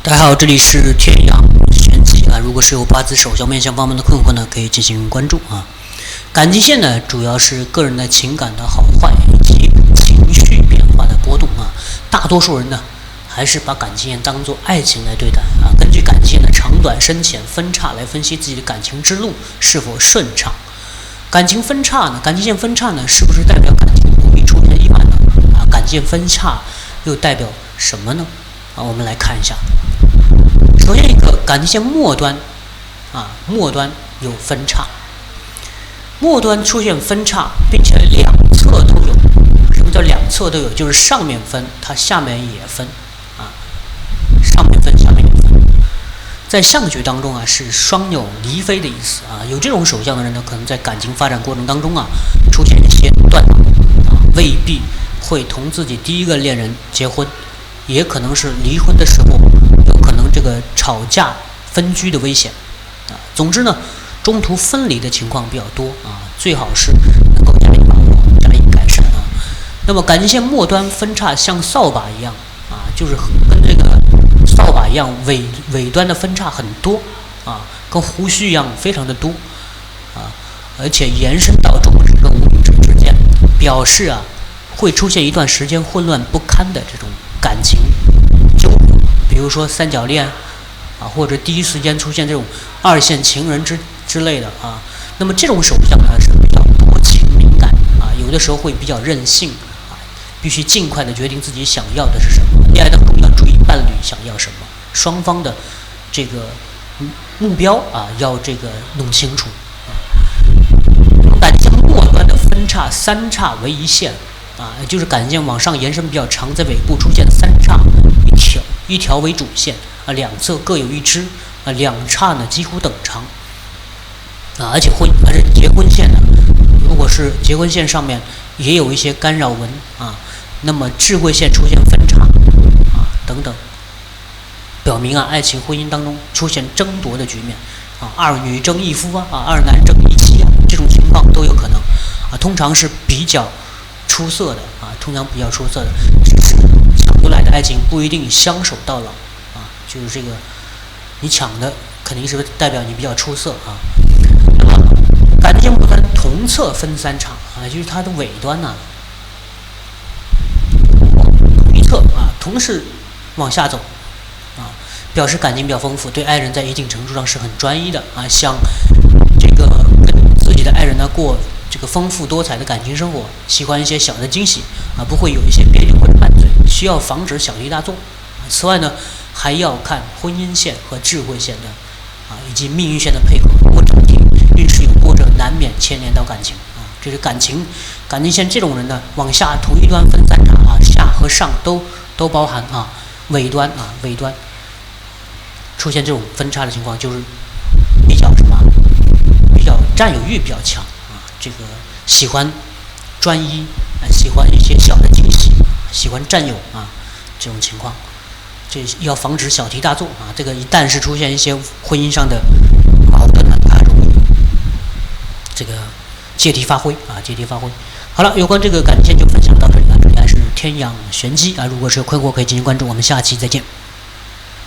大家好，这里是天阳玄机啊。如果是有八字手相面相方面的困惑呢，可以进行关注啊。感情线呢，主要是个人的情感的好坏以及情绪变化的波动啊。大多数人呢，还是把感情线当作爱情来对待啊。根据感情线的长短深浅分叉来分析自己的感情之路是否顺畅。感情线分叉呢，是不是代表感情不必出现意外呢？啊，感情线分叉又代表什么呢？啊，我们来看一下。首先，一个感情线末端有分叉，末端出现分叉，并且两侧都有。什么叫两侧都有？就是上面分，它下面也分啊，上面分，下面也分。在相学当中啊，是双鸟离飞的意思啊。有这种手相的人呢，可能在感情发展过程当中啊，出现一些断档啊，未必会同自己第一个恋人结婚，也可能是离婚的时候。可能这个吵架分居的危险啊，总之呢，中途分离的情况比较多啊，最好是能够加以把握、加以改善啊。那么感情线末端分叉像扫把一样啊，就是跟这个扫把一样，尾端的分叉很多啊，跟胡须一样非常的多啊，而且延伸到中指跟无名指之间，表示啊会出现一段时间混乱不堪的这种感情纠葛。比如说三角恋啊，或者第一时间出现这种二线情人之类的啊，那么这种手相呢是比较多情敏感啊，有的时候会比较任性啊，必须尽快的决定自己想要的是什么。恋爱当中要注意伴侣想要什么，双方的这个目标啊要这个弄清楚啊。感情末端的分叉三叉为一线啊，也就是感情线往上延伸比较长，在尾部出现三叉。一条为主线啊，两侧各有一支啊，两叉呢几乎等长啊，而且结婚线呢，如果是结婚线上面也有一些干扰纹啊，那么智慧线出现分叉啊等等，表明啊爱情婚姻当中出现争夺的局面啊，二女争一夫啊，二男争一妻啊，这种情况都有可能啊，通常是比较出色的啊，抢回来的爱情不一定相守到老啊，就是这个你抢的肯定是代表你比较出色啊。那么感情线末端同侧分三叉啊，就是它的尾端呢同一侧啊，同时往下走啊，表示感情比较丰富，对爱人在一定程度上是很专一的啊，想这个跟自己的爱人呢过这个丰富多彩的感情生活，喜欢一些小的惊喜啊，不会有一些别扭或者拌嘴，需要防止小题大做。此外呢，还要看婚姻线和智慧线的啊，以及命运线的配合。如果整体运势有波折，难免牵连到感情啊。这是感情线这种人呢，往下同一端分三叉啊，下和上都包含啊。尾端出现这种分叉的情况，就是比较占有欲比较强。这个喜欢专一，喜欢一些小的惊喜，喜欢占有啊，这种情况，这要防止小题大做啊。这个一旦是出现一些婚姻上的矛盾呢，它容易这个借题发挥。好了，有关这个感情线就分享到这里了。这里还是天养玄机啊，如果是有困惑可以进行关注，我们下期再见。